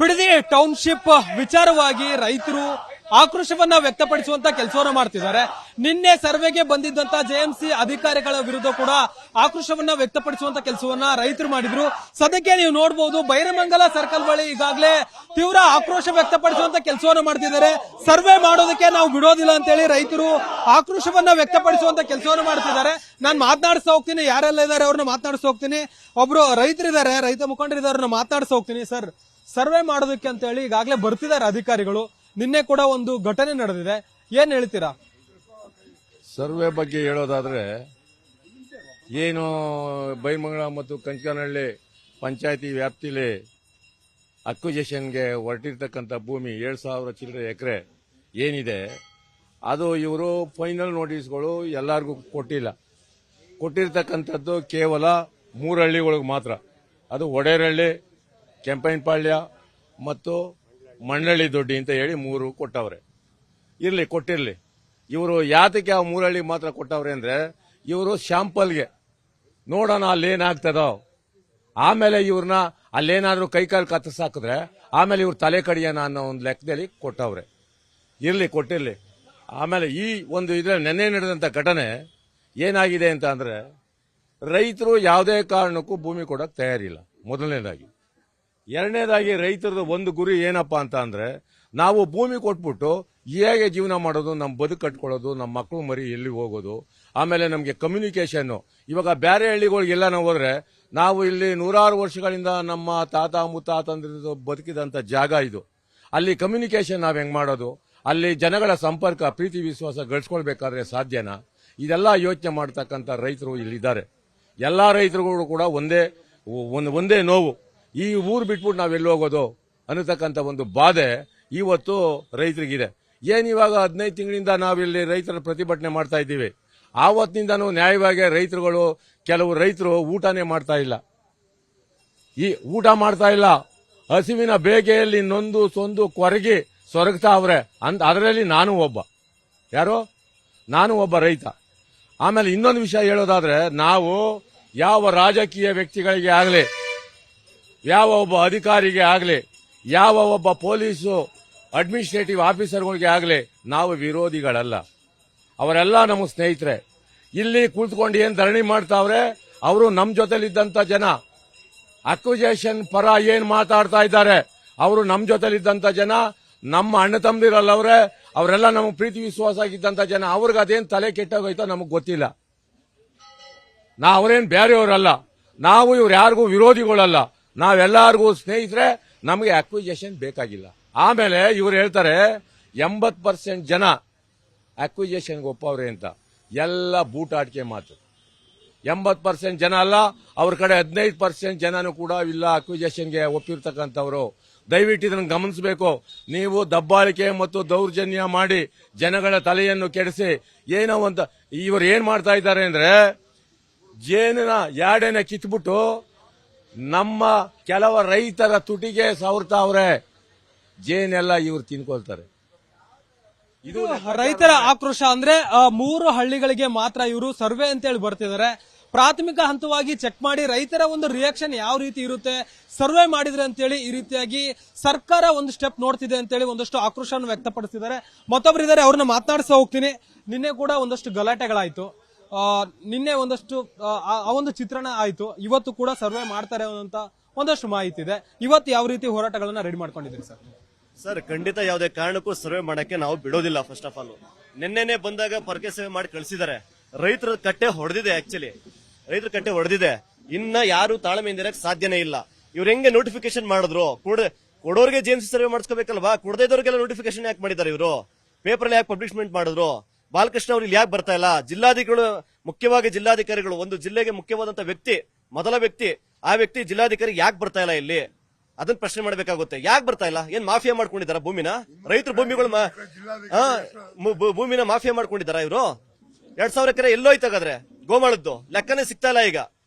Bidadi township ವಿಚಾರವಾಗಿ ರೈತರು ಆಕ್ರೋಶವನ್ನ ವ್ಯಕ್ತಪಡಿಸುವಂತ ಕೆಲಸವನ್ನ ಮಾಡ್ತಿದ್ದಾರೆ. ನಿನ್ನೆ ಸರ್ವೆಗೆ ಬಂದಿದ್ದಂತ ಜೆಎಂಸಿ ಅಧಿಕಾರಿಗಳ ವಿರುದ್ಧ ಕೂಡ ಆಕ್ರೋಶವನ್ನ ವ್ಯಕ್ತಪಡಿಸುವಂತ ಕೆಲಸವನ್ನ ರೈತರು ಮಾಡಿದ್ರು. ಸದ್ಯಕ್ಕೆ ನೀವು ನೋಡಬಹುದು ಬೈರಮಂಗಲ ಸರ್ಕಲ್ ಬಳಿ ಈಗಾಗಲೇ ತೀವ್ರ ಆಕ್ರೋಶ ವ್ಯಕ್ತಪಡಿಸುವಂತ ಕೆಲಸವನ್ನ ಮಾಡ್ತಿದ್ದಾರೆ. ಸರ್ವೆ ಮಾಡೋದಕ್ಕೆ ನಾವು ಬಿಡೋದಿಲ್ಲ ಅಂತೇಳಿ ರೈತರು ಆಕ್ರೋಶವನ್ನ ವ್ಯಕ್ತಪಡಿಸುವಂತ ಕೆಲಸವನ್ನ ಮಾಡ್ತಿದ್ದಾರೆ. ನಾನು ಮಾತನಾಡಿಸ್ತಾ ಹೋಗ್ತೀನಿ, ಯಾರೆಲ್ಲ ಇದ್ದಾರೆ ಅವ್ರನ್ನ ಮಾತನಾಡಿಸ್ತಾ ಹೋಗ್ತೀನಿ. ಒಬ್ರು ರೈತರಿದ್ದಾರೆ, ರೈತ ಮುಖಂಡರಿದ್ದಾರೆ, ಅವ್ರನ್ನ ಮಾತನಾಡಿಸ್ತಾ ಹೋಗ್ತೀನಿ. ಸರ್, ಸರ್ವೆ ಮಾಡೋದಕ್ಕೆ ಅಂತ ಹೇಳಿ ಈಗಾಗಲೇ ಬರ್ತಿದ್ದಾರೆ ಅಧಿಕಾರಿಗಳು. ನಿನ್ನೆ ಕೂಡ ಒಂದು ಘಟನೆ ನಡೆದಿದೆ, ಏನ್ ಹೇಳ್ತೀರಾ? ಸರ್ವೆ ಬಗ್ಗೆ ಹೇಳೋದಾದ್ರೆ ಏನು ಬೈರಮಂಗಲ ಮತ್ತು ಕಂಚನಹಳ್ಳಿ ಪಂಚಾಯತಿ ವ್ಯಾಪ್ತಿಲಿ ಅಕ್ವಿಜೇಷನ್ಗೆ ಹೊರಟಿರ್ತಕ್ಕಂಥ ಭೂಮಿ 7,000 ಚಿಲ್ಲರೆ ಎಕರೆ ಏನಿದೆ, ಅದು ಇವರು ಫೈನಲ್ ನೋಟಿಸ್ಗಳು ಎಲ್ಲರಿಗೂ ಕೊಟ್ಟಿಲ್ಲ. ಕೊಟ್ಟಿರ್ತಕ್ಕಂಥದ್ದು ಕೇವಲ 3 ಹಳ್ಳಿಗಳಿಗೆ ಮಾತ್ರ. ಅದು ಒಡೇರಹಳ್ಳಿ, ಕೆಂಪೈನಪಾಳ್ಯ ಮತ್ತು ಮಣ್ಣಳ್ಳಿ ದೊಡ್ಡಿ ಅಂತ ಹೇಳಿ 3 ಕೊಟ್ಟವ್ರೆ. ಇರ್ಲಿ, ಕೊಟ್ಟಿರ್ಲಿ. ಇವರು ಯಾತಕ್ಕೆ ಆ 3 ಹಳ್ಳಿ ಮಾತ್ರ ಕೊಟ್ಟವ್ರೆ ಅಂದ್ರೆ ಇವರು ಶಾಂಪಲ್ಗೆ ನೋಡೋಣ ಅಲ್ಲೇನಾಗ್ತದೋ, ಆಮೇಲೆ ಇವ್ರನ್ನ ಅಲ್ಲೇನಾದ್ರೂ ಕೈಕಾಲು ಕತ್ತರಿಸಾಕಿದ್ರೆ ಆಮೇಲೆ ಇವ್ರು ತಲೆ ಕಡಿಯೋಣ ಅನ್ನೋ ಒಂದು ಲೆಕ್ಕದಲ್ಲಿ ಕೊಟ್ಟವ್ರೆ. ಇರ್ಲಿ, ಕೊಟ್ಟಿರ್ಲಿ. ಆಮೇಲೆ ಈ ಒಂದು ಇದ್ರಲ್ಲಿ ನೆನ್ನೆ ನಡೆದಂತ ಘಟನೆ ಏನಾಗಿದೆ ಅಂತ ಅಂದ್ರೆ ರೈತರು ಯಾವುದೇ ಕಾರಣಕ್ಕೂ ಭೂಮಿ ಕೊಡಕ್ ತಯಾರಿಲ್ಲ, ಮೊದಲನೇದಾಗಿ. ಎರಡನೇದಾಗಿ ರೈತರದ ಒಂದು ಗುರಿ ಏನಪ್ಪಾ ಅಂತ ಅಂದ್ರೆ ನಾವು ಭೂಮಿ ಕೊಟ್ಬಿಟ್ಟು ಹೇಗೆ ಜೀವನ ಮಾಡೋದು, ನಮ್ಮ ಬದುಕು ಕಟ್ಕೊಳ್ಳೋದು, ನಮ್ಮ ಮಕ್ಕಳು ಮರಿ ಎಲ್ಲಿ ಹೋಗೋದು, ಆಮೇಲೆ ನಮಗೆ ಕಮ್ಯುನಿಕೇಶನ್. ಇವಾಗ ಬೇರೆ ಹಳ್ಳಿಗಳಿಗೆಲ್ಲ ನಾವು ಹೋದ್ರೆ ನಾವು ಇಲ್ಲಿ 100 ವರ್ಷಗಳಿಂದ ನಮ್ಮ ತಾತ ಮುತ್ತಾತಂದ್ರದ್ದು ಬದುಕಿದಂತ ಜಾಗ ಇದು. ಅಲ್ಲಿ ಕಮ್ಯುನಿಕೇಶನ್ ನಾವ್ ಹೆಂಗ್ ಮಾಡೋದು, ಅಲ್ಲಿ ಜನಗಳ ಸಂಪರ್ಕ ಪ್ರೀತಿ ವಿಶ್ವಾಸ ಗಳಿಸ್ಕೊಳ್ಬೇಕಾದ್ರೆ ಸಾಧ್ಯನಾ? ಇದೆಲ್ಲ ಯೋಚನೆ ಮಾಡ್ತಕ್ಕಂಥ ರೈತರು ಇಲ್ಲಿದ್ದಾರೆ. ಎಲ್ಲಾ ರೈತರುಗಳು ಕೂಡ ಒಂದೇ ನೋವು, ಈ ಊರು ಬಿಟ್ಬಿಟ್ಟು ನಾವೆಲ್ಲಿ ಹೋಗೋದು ಅನ್ನತಕ್ಕಂಥ ಒಂದು ಬಾಧೆ ಇವತ್ತು ರೈತರಿಗಿದೆ. ಏನಿವಾಗ 15 ತಿಂಗಳಿಂದ ನಾವಿಲ್ಲಿ ರೈತರ ಪ್ರತಿಭಟನೆ ಮಾಡ್ತಾ ಇದ್ದೀವಿ. ಆವತ್ತಿನಿಂದನೂ ನ್ಯಾಯವಾಗಿ ರೈತರುಗಳು, ಕೆಲವು ರೈತರು ಊಟನೇ ಮಾಡ್ತಾ ಇಲ್ಲ. ಹಸಿವಿನ ಬೇಗೆಯಲ್ಲಿ ನೊಂದು ಸೊಂದು ಕೊರಗಿ ಸೊರಗ್ತಾ ಅವ್ರೆ. ಅದರಲ್ಲಿ ನಾನು ಒಬ್ಬ ರೈತ. ಆಮೇಲೆ ಇನ್ನೊಂದು ವಿಷಯ ಹೇಳೋದಾದ್ರೆ, ನಾವು ಯಾವ ರಾಜಕೀಯ ವ್ಯಕ್ತಿಗಳಿಗೆ ಆಗಲಿ, ಯಾವ ಒಬ್ಬ ಅಧಿಕಾರಿಗೆ ಆಗಲಿ, ಯಾವ ಒಬ್ಬ ಪೊಲೀಸು ಅಡ್ಮಿನಿಸ್ಟ್ರೇಟಿವ್ ಆಫೀಸರ್ಗಳಿಗೆ ಆಗಲಿ ನಾವು ವಿರೋಧಿಗಳಲ್ಲ. ಅವರೆಲ್ಲ ನಮ್ಮ ಸ್ನೇಹಿತರೆ. ಇಲ್ಲಿ ಕುಳಿತುಕೊಂಡು ಏನ್ ಧರಣಿ ಮಾಡ್ತಾವ್ರೆ, ಅವರು ನಮ್ಮ ಜೊತೆಲಿದ್ದಂತ ಜನ. ಅಕ್ವಿಜೇಷನ್ ಪರ ಏನ್ ಮಾತಾಡ್ತಾ ಇದ್ದಾರೆ, ಅವರು ನಮ್ಮ ಜೊತೆಲಿದ್ದಂತ ಜನ, ನಮ್ಮ ಅಣ್ಣ ತಮ್ಮದಿರಲ್ಲವ್ರೆ, ಅವರೆಲ್ಲ ನಮಗೆ ಪ್ರೀತಿ ವಿಶ್ವಾಸ ಆಗಿದ್ದಂತ ಜನ. ಅವ್ರಿಗೆ ಅದೇನ್ ತಲೆ ಕೆಟ್ಟೋಗೈತೋ ನಮಗ್ ಗೊತ್ತಿಲ್ಲ. ಅವರೇನ್ ಬೇರೆಯವರಲ್ಲ, ನಾವು ಇವ್ರು ಯಾರಿಗೂ ವಿರೋಧಿಗಳಲ್ಲ, ನಾವೆಲ್ಲರಿಗೂ ಸ್ನೇಹಿತರೆ. ನಮಗೆ ಅಕ್ವಿಜೇಷನ್ ಬೇಕಾಗಿಲ್ಲ. ಆಮೇಲೆ ಇವ್ರು ಹೇಳ್ತಾರೆ 80% ಜನ ಅಕ್ವಿಜೇಷನ್ಗೆ ಒಪ್ಪವ್ರೆ ಅಂತ. ಎಲ್ಲ ಬೂಟಾಟಿಕೆ ಮಾತು. 80% ಜನ ಅಲ್ಲ, ಅವ್ರ ಕಡೆ 15% ಜನನೂ ಕೂಡ ಇಲ್ಲ ಅಕ್ವಿಜೇಷನ್ಗೆ ಒಪ್ಪಿರ್ತಕ್ಕಂಥವ್ರು. ದಯವಿಟ್ಟು ಇದನ್ನು ಗಮನಿಸಬೇಕು. ನೀವು ದಬ್ಬಾಳಿಕೆ ಮತ್ತು ದೌರ್ಜನ್ಯ ಮಾಡಿ ಜನಗಳ ತಲೆಯನ್ನು ಕೆಡಿಸಿ ಏನೋ ಅಂತ ಇವರು ಏನ್ ಮಾಡ್ತಾ ಇದ್ದಾರೆ ಅಂದ್ರೆ, ಜೇನಿನ ಯಾಡೆನ ಕಿತ್ಬಿಟ್ಟು ನಮ್ಮ ಕೆಲವ ರೈತರ ತುಟಿಗೆ ಸವರ್ತಾವ್ರೆ. ಜೇನೆಲ್ಲ ಇವ್ರು ತಿನ್ಕೊಳ್ತಾರೆ. ಇದು ರೈತರ ಆಕ್ರೋಶ. ಅಂದ್ರೆ 3 ಹಳ್ಳಿಗಳಿಗೆ ಮಾತ್ರ ಇವರು ಸರ್ವೆ ಅಂತೇಳಿ ಬರ್ತಿದ್ದಾರೆ. ಪ್ರಾಥಮಿಕ ಹಂತವಾಗಿ ಚೆಕ್ ಮಾಡಿ ರೈತರ ಒಂದು ರಿಯಾಕ್ಷನ್ ಯಾವ ರೀತಿ ಇರುತ್ತೆ, ಸರ್ವೆ ಮಾಡಿದ್ರೆ ಅಂತೇಳಿ ಈ ರೀತಿಯಾಗಿ ಸರ್ಕಾರ ಒಂದು ಸ್ಟೆಪ್ ನೋಡ್ತಿದೆ ಅಂತೇಳಿ ಒಂದಷ್ಟು ಆಕ್ರೋಶವನ್ನು ವ್ಯಕ್ತಪಡಿಸಿದ್ದಾರೆ. ಮತ್ತೊಬ್ರು ಇದ್ದಾರೆ, ಅವ್ರನ್ನ ಮಾತನಾಡಿಸ್ತಾ ಹೋಗ್ತೀನಿ. ನಿನ್ನೆ ಕೂಡ ಒಂದಷ್ಟು ಗಲಾಟೆಗಳಾಯ್ತು. ನಿನ್ನೆ ಒಂದಷ್ಟು ಆ ಒಂದು ಚಿತ್ರಣ ಆಯ್ತು. ಇವತ್ತು ಕೂಡ ಸರ್ವೆ ಮಾಡ್ತಾರೆ ಅನ್ನೋಂತ ಒಂದಷ್ಟು ಮಾಹಿತಿ ಇದೆ. ಇವತ್ತು ಯಾವ ರೀತಿ ಹೋರಾಟಗಳನ್ನ ರೆಡಿ ಮಾಡ್ಕೊಂಡಿದ್ದೀರಿ ಸರ್? ಸರ್, ಖಂಡಿತ ಯಾವುದೇ ಕಾರಣಕ್ಕೂ ಸರ್ವೆ ಮಾಡಕ್ಕೆ ನಾವು ಬಿಡೋದಿಲ್ಲ. ಫಸ್ಟ್ ಆಫ್ ಆಲ್ ನಿನ್ನೆನೆ ಬಂದಾಗ ಪರಕೆ ಸೇವೆ ಮಾಡಿ ಕಳಿಸಿದ್ದಾರೆ. ರೈತರ ಕಟ್ಟೆ ಹೊಡೆದಿದೆ. ಆಕ್ಚುಲಿ ರೈತರ ಕಟ್ಟೆ ಹೊಡೆದಿದೆ. ಇನ್ನ ಯಾರು ತಾಳ್ಮೆಯಿಂದ ಇರಕ್ ಸಾಧ್ಯನೇ ಇಲ್ಲ. ಇವ್ರು ಹೆಂಗೆ ನೋಟಿಫಿಕೇಶನ್ ಮಾಡಿದ್ರು, ಕೊಡೋರಿಗೆ ಜೆಎಂಸಿ ಸರ್ವೆ ಮಾಡಿಸ್ಕೋಬೇಕಲ್ವಾ? ಕೊಡದಿದ್ದವ್ರಿಗೆಲ್ಲ ನೋಟಿಫಿಕೇಶನ್ ಯಾಕೆ ಮಾಡಿದ್ದಾರೆ ಇವರು? ಪೇಪರ್ ಯಾಕೆ ಪಬ್ಲಿಷ್ಮೆಂಟ್ ಮಾಡಿದ್ರು? ಬಾಲಕೃಷ್ಣ ಅವ್ರು ಇಲ್ಲಿ ಯಾಕೆ ಬರ್ತಾ ಇಲ್ಲ? ಜಿಲ್ಲಾಧಿಕಾರಿಗಳು, ಮುಖ್ಯವಾಗಿ ಜಿಲ್ಲಾಧಿಕಾರಿಗಳು, ಒಂದು ಜಿಲ್ಲೆಗೆ ಮುಖ್ಯವಾದಂತ ವ್ಯಕ್ತಿ, ಮೊದಲ ವ್ಯಕ್ತಿ, ಆ ವ್ಯಕ್ತಿ ಜಿಲ್ಲಾಧಿಕಾರಿ ಯಾಕೆ ಬರ್ತಾ ಇಲ್ಲ ಇಲ್ಲಿ? ಅದನ್ನ ಪ್ರಶ್ನೆ ಮಾಡಬೇಕಾಗುತ್ತೆ. ಯಾಕೆ ಬರ್ತಾ ಇಲ್ಲ? ಏನ್ ಮಾಫಿಯಾ ಮಾಡ್ಕೊಂಡಿದಾರ ಭೂಮಿನ? ರೈತರ ಭೂಮಿಗಳು ಭೂಮಿನ ಮಾಫಿಯಾ ಮಾಡ್ಕೊಂಡಿದಾರ ಇವರು? 2,000 ಎಕರೆ ಎಲ್ಲೋಯ್ತಾಗಾದ್ರೆ ಗೋಮಾಳದ್ದು ಲೆಕ್ಕನೇ ಸಿಗ್ತಾ ಇಲ್ಲ. ಈಗ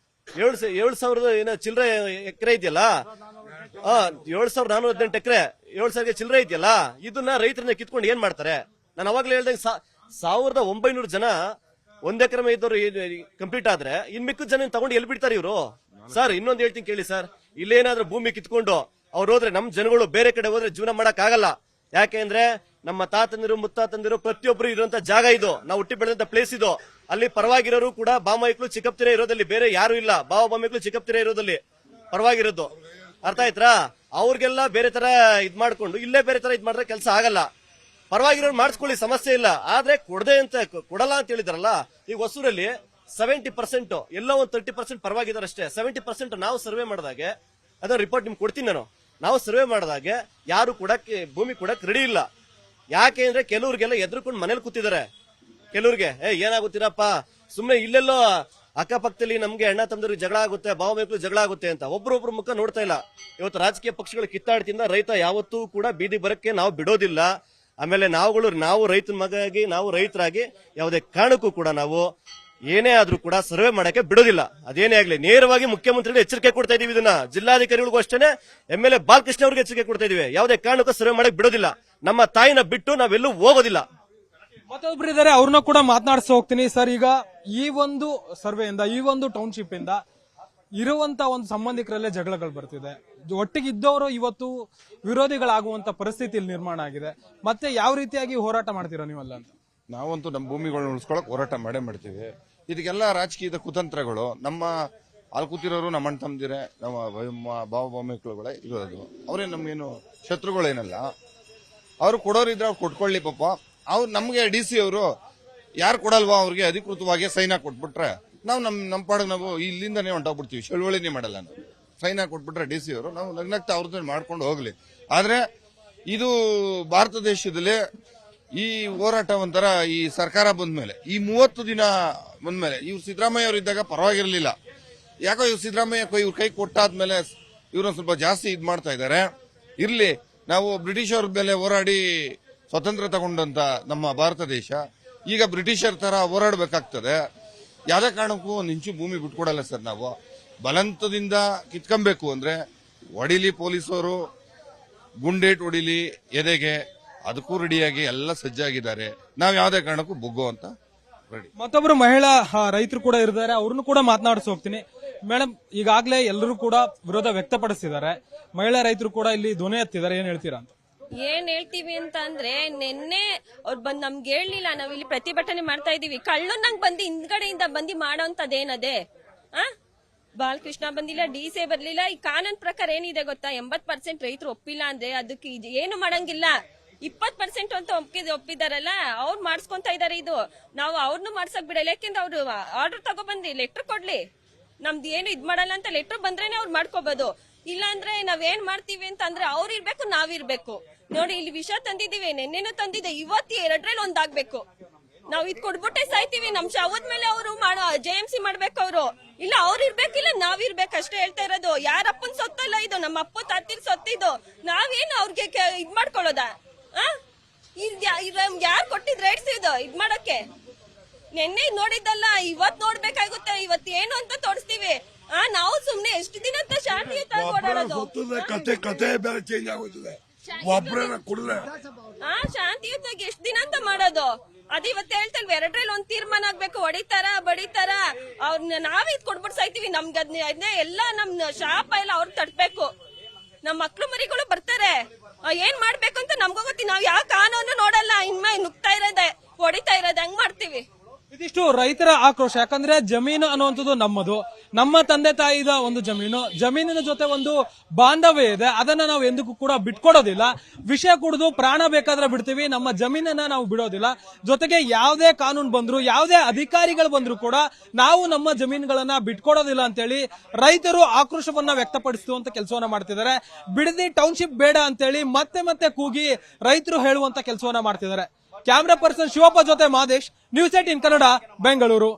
7,000 ಏನೋ ಚಿಲ್ಲರೆ ಎಕರೆ ಇದೆಯಲ್ಲ, 7,418 ಎಕರೆ, 7,000 ಚಿಲ್ಲರೆ ಇದೆಯಲ್ಲ, ಇದನ್ನ ರೈತರನ್ನ ಕಿತ್ಕೊಂಡು ಏನ್ ಮಾಡ್ತಾರೆ? ನಾನು ಅವಾಗ್ಲೇ ಹೇಳ್ದಂಗೆ 1,900 ಜನ 1 ಎಕರೆ ಇದ್ದವ್ರು ಕಂಪ್ಲೀಟ್ ಆದ್ರೆ ಇನ್ ಮಿಕ್ಕ ಜನ ತಗೊಂಡು ಎಲ್ಲಿ ಬಿಡ್ತಾರೆ ಇವರು? ಸರ್, ಇನ್ನೊಂದು ಹೇಳ್ತೀನಿ ಕೇಳಿ ಸರ್. ಇಲ್ಲೇನಾದ್ರೂ ಭೂಮಿ ಕಿತ್ಕೊಂಡು ಅವ್ರು ಹೋದ್ರೆ ನಮ್ ಜನಗಳು ಬೇರೆ ಕಡೆ ಹೋದ್ರೆ ಜೀವನ ಮಾಡಕ್ ಆಗಲ್ಲ. ಯಾಕೆಂದ್ರೆ ನಮ್ಮ ತಾತಂದಿರು ಮುತ್ತಾತಂದಿರು ಪ್ರತಿಯೊಬ್ರು ಇರುವಂತ ಜಾಗ ಇದು, ನಾವು ಹುಟ್ಟಿ ಬೆಳೆದಂತ ಪ್ಲೇಸ್ ಇದು. ಅಲ್ಲಿ ಪರವಾಗಿರೋರು ಕೂಡ ಬಾಮೈಕ್ಳು ಚಿಕ್ಕಪ್ತಿರೇ ಇರೋದಲ್ಲಿ, ಬೇರೆ ಯಾರು ಇಲ್ಲ. ಬಾಮೈಕ್ಳು ಚಿಕ್ಕಪ್ತಿರೇ ಇರೋದಲ್ಲಿ ಪರವಾಗಿರೋದು. ಅರ್ಥ ಆಯ್ತಾ? ಅವ್ರಿಗೆಲ್ಲ ಬೇರೆ ತರ ಇದ್ ಮಾಡ್ಕೊಂಡು ಇಲ್ಲೇ ಬೇರೆ ತರ ಇದ್ ಮಾಡಿದ್ರೆ ಕೆಲಸ ಆಗಲ್ಲ. ಪರವಾಗಿರೋರು ಮಾಡಿಸ್ಕೊಳ್ಳಿ, ಸಮಸ್ಯೆ ಇಲ್ಲ. ಆದ್ರೆ ಕೊಡಲ್ಲ ಅಂತ ಹೇಳಿದಾರಲ್ಲ. ಈಗ ಹೊಸೂರಲ್ಲಿ 70% ಎಲ್ಲ ಒಂದು 30% ಪರವಾಗಿದ್ದಾರೆ ಅಷ್ಟೇ. 70% ನಾವು ಸರ್ವೆ ಮಾಡಿದಾಗೆ, ಅದನ್ನ ರಿಪೋರ್ಟ್ ನಿಮ್ಗೆ ಕೊಡ್ತೀನಿ ನಾನು. ನಾವು ಸರ್ವೆ ಮಾಡಿದಾಗೆ ಯಾರು ಕೂಡ ಭೂಮಿ ಕೊಡಕ್ ರೆಡಿ ಇಲ್ಲ. ಯಾಕೆ ಅಂದ್ರೆ ಕೆಲವ್ರಿಗೆಲ್ಲ ಎದ್ರುಕೊಂಡು ಮನೇಲಿ ಕೂತಿದ್ದಾರೆ. ಕೆಲವ್ರಿಗೆ ಏನಾಗುತ್ತೀರಪ್ಪ ಸುಮ್ನೆ ಇಲ್ಲೆಲ್ಲೋ ಅಕ್ಕಪಕ್ಕದಲ್ಲಿ ನಮ್ಗೆ ಅಣ್ಣ ತಮ್ಮದವ್ರಿಗೆ ಜಗಳ ಆಗುತ್ತೆ, ಭಾವಮೈಕ್ಳು ಜಗಳ ಆಗುತ್ತೆ ಅಂತ ಒಬ್ರೊಬ್ರು ಮುಖ ನೋಡ್ತಾ ಇಲ್ಲ. ಇವತ್ತು ರಾಜಕೀಯ ಪಕ್ಷಗಳು ಕಿತ್ತಾಡ್ತಿಂದ ರೈತ ಯಾವತ್ತೂ ಕೂಡ ಬೀದಿ ಬರಕ್ಕೆ ನಾವು ಬಿಡೋದಿಲ್ಲ. ಆಮೇಲೆ ನಾವು ರೈತನ ಮಗಾಗಿ, ನಾವು ರೈತರಾಗಿ ಯಾವುದೇ ಕಾರಣಕ್ಕೂ ಕೂಡ ನಾವು ಏನೇ ಆದ್ರೂ ಕೂಡ ಸರ್ವೆ ಮಾಡಕ್ಕೆ ಬಿಡೋದಿಲ್ಲ. ಅದೇನೇ ಆಗ್ಲಿ ನೇರವಾಗಿ ಮುಖ್ಯಮಂತ್ರಿಗಳು ಎಚ್ಚರಿಕೆ ಕೊಡ್ತಾ ಇದೀವಿ. ಇದನ್ನ ಜಿಲ್ಲಾಧಿಕಾರಿಗಳಿಗೂ ಅಷ್ಟೇ, MLA ಬಾಲಕೃಷ್ಣ ಅವ್ರಿಗೆ ಎಚ್ಚರಿಕೆ ಕೊಡ್ತಾ ಇದೀವಿ. ಯಾವುದೇ ಕಾರಣಕ್ಕೂ ಸರ್ವೆ ಮಾಡಕ್ ಬಿಡೋದಿಲ್ಲ. ನಮ್ಮ ತಾಯಿನ ಬಿಟ್ಟು ನಾವೆಲ್ಲೂ ಹೋಗೋದಿಲ್ಲ. ಮತ್ತೊಬ್ರು ಇದಾರೆ, ಅವ್ರನ್ನ ಕೂಡ ಮಾತನಾಡಿಸಿ ಹೋಗ್ತೀನಿ. ಸರ್, ಈಗ ಈ ಒಂದು ಸರ್ವೆಯಿಂದ, ಈ ಒಂದು ಟೌನ್ಶಿಪ್ ಇಂದ ಇರುವಂತ ಒಂದು ಸಂಬಂಧಿಕರಲ್ಲೇ ಜಗಳಗಳು ಬರ್ತಿದೆ. ಒಟ್ಟಿಗೆ ಇದ್ದವರು ಇವತ್ತು ವಿರೋಧಿಗಳಾಗುವಂತ ಪರಿಸ್ಥಿತಿ ಇಲ್ಲಿ ನಿರ್ಮಾಣ ಆಗಿದೆ. ಮತ್ತೆ ಯಾವ ರೀತಿಯಾಗಿ ಹೋರಾಟ ಮಾಡ್ತೀರಾ ನೀವೆಲ್ಲ ಅಂತ? ನಾವಂತೂ ನಮ್ಮ ಭೂಮಿಗಳನ್ನ ಉಳಿಸ್ಕೊಳಕ್ ಹೋರಾಟ ಮಾಡೇ ಮಾಡ್ತೀವಿ. ಇದಕ್ಕೆಲ್ಲ ರಾಜಕೀಯದ ಕುತಂತ್ರಗಳು. ನಮ್ಮ ಅಲ್ಲಿ ಕೂತಿರೋರು ನಮ್ಮ ಅಣ್ಣ ತಮ್ಮದಿರೇ, ನಮ್ಮ ಬಾಮೈಕ್ಳುಗಳೇ ಇರೋದು. ಅವರೇ ನಮ್ಗೇನು ಶತ್ರುಗಳೇನಲ್ಲ. ಅವ್ರು ಕೊಡೋರಿದ್ರೆ ಅವ್ರು ಕೊಟ್ಕೊಳ್ಳಿ ಪಾಪ. ಅವ್ರು ನಮ್ಗೆ DC ಅವರು ಯಾರು ಕೊಡಲ್ವಾ ಅವ್ರಿಗೆ ಅಧಿಕೃತವಾಗಿ ಸೈನ್ ಹಾಕಿ ಕೊಟ್ಬಿಟ್ರೆ ನಾವು ನಮ್ಮ ಪಾಡಿಗೆ ನಾವು ಇಲ್ಲಿಂದನೇ ಹೊಂಟೋಗ್ಬಿಡ್ತೀವಿ. ಚಳುವಳಿನೇ ಮಾಡಲ್ಲ. ನಾವು ಸೈನ್ ಹಾಕಿ ಕೊಟ್ಬಿಟ್ರೆ DC ಅವರು ನಾವು ನಗ್ನಗ್ತಾ ಅವ್ರದ್ದು ಮಾಡ್ಕೊಂಡು ಹೋಗ್ಲಿ. ಆದ್ರೆ ಇದು ಭಾರತ ದೇಶದಲ್ಲಿ ಈ ಹೋರಾಟ ಒಂಥರ ಈ ಸರ್ಕಾರ ಬಂದ್ಮೇಲೆ, ಈ 30 ದಿನ ಬಂದ್ಮೇಲೆ, ಇವ್ರು ಸಿದ್ದರಾಮಯ್ಯ ಅವರು ಇದ್ದಾಗ ಪರವಾಗಿರ್ಲಿಲ್ಲ. ಯಾಕೋ ಇವ್ರು ಸಿದ್ದರಾಮಯ್ಯ ಇವ್ರ ಕೈ ಕೊಟ್ಟಾದ್ಮೇಲೆ ಇವ್ರನ್ನ ಸ್ವಲ್ಪ ಜಾಸ್ತಿ ಇದ್ ಮಾಡ್ತಾ ಇದ್ದಾರೆ. ಇರ್ಲಿ, ನಾವು ಬ್ರಿಟಿಷರ ಮೇಲೆ ಹೋರಾಡಿ ಸ್ವತಂತ್ರ ತಗೊಂಡಂತ ನಮ್ಮ ಭಾರತ ದೇಶ ಈಗ ಬ್ರಿಟಿಷರ್ ತರ ಹೋರಾಡಬೇಕಾಗ್ತದೆ. ಯಾವುದೇ ಕಾರಣಕ್ಕೂ ಒಂದು ಇಂಚು ಭೂಮಿ ಬಿಟ್ಕೊಡಲ್ಲ ಸರ್. ನಾವು ಬಲವಂತದಿಂದ ಕಿತ್ಕೊಬೇಕು ಅಂದ್ರೆ ಹೊಡಿಲಿ ಪೊಲೀಸರು, ಗುಂಡೇಟ್ ಹೊಡಿಲಿ ಎದೆಗೆ, ಅದಕ್ಕೂ ರೆಡಿಯಾಗಿ ಎಲ್ಲ ಸಜ್ಜಾಗಿದ್ದಾರೆ. ನಾವ್ ಯಾವುದೇ ಕಾರಣಕ್ಕೂ ಬುಗ್ಗೋ ಅಂತ ರೆಡಿ. ಮತ್ತೊಬ್ರು ಮಹಿಳಾ ರೈತರು ಕೂಡ ಇದ್ದಾರೆ, ಅವ್ರನ್ನು ಕೂಡ ಮಾತನಾಡಿಸಿ ಹೋಗ್ತೀನಿ. ಮೇಡಮ್, ಈಗಾಗಲೇ ಎಲ್ಲರೂ ಕೂಡ ವಿರೋಧ ವ್ಯಕ್ತಪಡಿಸಿದ್ದಾರೆ. ಮಹಿಳಾ ರೈತರು ಕೂಡ ಇಲ್ಲಿ ಧ್ವನಿ ಎತ್ತಿದ್ದಾರೆ. ಏನ್ ಹೇಳ್ತೀರಾ ಅಂತ? ಏನ್ ಹೇಳ್ತೀವಿ ಅಂತ ಅಂದ್ರೆ, ನಿನ್ನೆ ಅವ್ರು ಬಂದ್ ನಮ್ಗೆ ಹೇಳಲಿಲ್ಲ. ನಾವ್ ಇಲ್ಲಿ ಪ್ರತಿಭಟನೆ ಮಾಡ್ತಾ ಇದೀವಿ. ಕಳ್ಳನಂಗ್ ಬಂದು ಹಿಂದ್ಗಡೆಯಿಂದ ಬಂದು ಮಾಡೋಂತದೇನದೇ? ಬಾಲಕೃಷ್ಣ ಬಂದಿಲ್ಲ, DC ಬರ್ಲಿಲ್ಲ. ಈ ಕಾನೂನ್ ಪ್ರಕಾರ ಏನಿದೆ ಗೊತ್ತಾ? 80% ರೈತರು ಒಪ್ಪಿಲ್ಲ ಅಂದ್ರೆ ಅದಕ್ಕೆ ಏನು ಮಾಡಂಗಿಲ್ಲ. 20% ಅಂತ ಒಪ್ಪಿದಾರಲ್ಲ, ಅವ್ರು ಮಾಡ್ಸ್ಕೊಂತ ಇದಾರೆ. ಇದು ನಾವು ಅವ್ರನ್ನು ಮಾಡ್ಸಕ್ ಬಿಡಲ್ಲ. ಯಾಕೆಂದ್ರೆ ಅವ್ರು ಆರ್ಡರ್ ತಗೊಬಂದಿ ಲೆಟರ್ ಕೊಡ್ಲಿ. ನಮ್ದು ಏನು ಇದ್ ಮಾಡಲ್ಲ ಅಂತ ಲೆಟರ್ ಬಂದ್ರೇನೆ ಅವ್ರು ಮಾಡ್ಕೋಬಹುದು. ಇಲ್ಲ ಅಂದ್ರೆ ನಾವ್ ಏನ್ ಮಾಡ್ತೀವಿ ಅಂತ ಅಂದ್ರೆ ಅವ್ರು ಇರ್ಬೇಕು, ನಾವಿರ್ಬೇಕು. ನೋಡಿ, ಇಲ್ಲಿ ವಿಷ ತಂದಿದೀವಿ, ನೆನ್ನೆನೂ ತಂದಿದೆ, ಇವತ್ತು 2ರಲ್ಲಿ ಒಂದಾಗ್ಬೇಕು. ನಾವ್ ಇದ್ ಕೊಡ್ಬಿಟ್ಟೆ ಸಾಯ್ತೀವಿ. ನಮ್ ಶವದ ಮೇಲೆ ಅವರು JMC ಮಾಡ್ಬೇಕು. ಅವರು ಇಲ್ಲ, ಅವ್ರು ಇರ್ಬೇಕಿಲ್ಲ, ನಾವಿರ್ಬೇಕು ಅಷ್ಟೇ ಹೇಳ್ತಾ ಇರೋದು. ಯಾರಪ್ಪನ್ ಸೊತ್ತಲ್ಲ ಇದು, ನಮ್ಮ ಅಪ್ಪ ತಾತಿರ್ ಸೊತ್ತಿದ್ದು. ನಾವೇನು ಅವ್ರಿಗೆ ಇದ್ ಮಾಡ್ಕೊಳ್ಳೋದ? ಯಾರು ಕೊಟ್ಟಿದ್ ರೈಟ್ಸ್ ಇದು ಇದ್ ಮಾಡಕ್ಕೆ? ನೆನ್ನೆ ನೋಡಿದ್ದಲ್ಲ, ಇವತ್ ನೋಡ್ಬೇಕಾಗುತ್ತೆ. ಇವತ್ ಏನು ಅಂತ ತೋರಿಸ್ತೀವಿ. ನಾವು ಸುಮ್ನೆ ಎಷ್ಟು ದಿನ ಅಂತ ಶಾಂತಿಯುತವಾಗಿ ಓಡಾಡೋದು? ಕತೆ ಬೇರೆ ಚೇಂಜ್ ಆಗುತ್ತದೆ. ಶಾಂತಿಯುತವಾಗಿ ಎಷ್ಟ್ ದಿನ ಅಂತ ಮಾಡೋದು? ಅದ್ ಇವತ್ತು ಹೇಳ್ತಲ್ವ, 2ರಲ್ಲಿ ಒಂದ್ ತೀರ್ಮಾನ ಆಗ್ಬೇಕು. ಹೊಡಿತಾರ ಬಡಿತಾರ ಅವ್ರನ್ನ ನಾವೇ ಇದ್ ಕೊಡ್ಬಿಟ್ಟು ಸಾಯ್ತೀವಿ. ನಮ್ಗೆ ಅದನ್ನೇ ಎಲ್ಲ ನಮ್ ಶಾಪ ಎಲ್ಲ ಅವ್ರಿಗೆ ತಟ್ಬೇಕು. ನಮ್ ಮಕ್ಳು ಮರಿಗಳು ಬರ್ತಾರೆ. ಏನ್ ಮಾಡ್ಬೇಕು ಅಂತ ನಮ್ಗೂ ಗೊತ್ತಿ. ನಾವ್ ಯಾವ ಕಾನೂನು ನೋಡಲ್ಲ. ಇನ್ಮೇ ನುಗ್ತಾ ಇರೋದೆ, ಹೊಡಿತಾ ಇರೋದೆ, ಹಂಗ್ ಮಾಡ್ತೀವಿ. ಇದಿಷ್ಟು ರೈತರ ಆಕ್ರೋಶ. ಯಾಕಂದ್ರೆ ಜಮೀನು ಅನ್ನುವಂಥದ್ದು ನಮ್ಮದು, ನಮ್ಮ ತಂದೆ ತಾಯಿದ ಒಂದು ಜಮೀನಿನ ಜೊತೆ ಒಂದು ಬಾಂಧವ್ಯ ಇದೆ. ಅದನ್ನ ನಾವು ಎಂದಕ್ಕೂ ಕೂಡ ಬಿಟ್ಕೊಡೋದಿಲ್ಲ. ವಿಷಯ ಕುಡಿದು ಪ್ರಾಣ ಬೇಕಾದ್ರೆ ಬಿಡ್ತೀವಿ, ನಮ್ಮ ಜಮೀನನ್ನ ನಾವು ಬಿಡೋದಿಲ್ಲ. ಜೊತೆಗೆ ಯಾವುದೇ ಕಾನೂನು ಬಂದ್ರು, ಯಾವುದೇ ಅಧಿಕಾರಿಗಳು ಬಂದ್ರು ಕೂಡ ನಾವು ನಮ್ಮ ಜಮೀನುಗಳನ್ನ ಬಿಟ್ಕೊಡೋದಿಲ್ಲ ಅಂತೇಳಿ ರೈತರು ಆಕ್ರೋಶವನ್ನ ವ್ಯಕ್ತಪಡಿಸುವಂತ ಕೆಲಸವನ್ನ ಮಾಡ್ತಿದ್ದಾರೆ. ಬಿಡದಿ ಟೌನ್ಶಿಪ್ ಬೇಡ ಅಂತೇಳಿ ಮತ್ತೆ ಮತ್ತೆ ಕೂಗಿ ರೈತರು ಹೇಳುವಂತ ಕೆಲಸವನ್ನ ಮಾಡ್ತಿದ್ದಾರೆ. ಕ್ಯಾಮ್ರಾ ಪರ್ಸನ್ ಶಿವಪ್ಪ ಜೊತೆ ಮಾದೇಶ್, ನ್ಯೂಸ್ 18 ಕನ್ನಡ, ಬೆಂಗಳೂರು.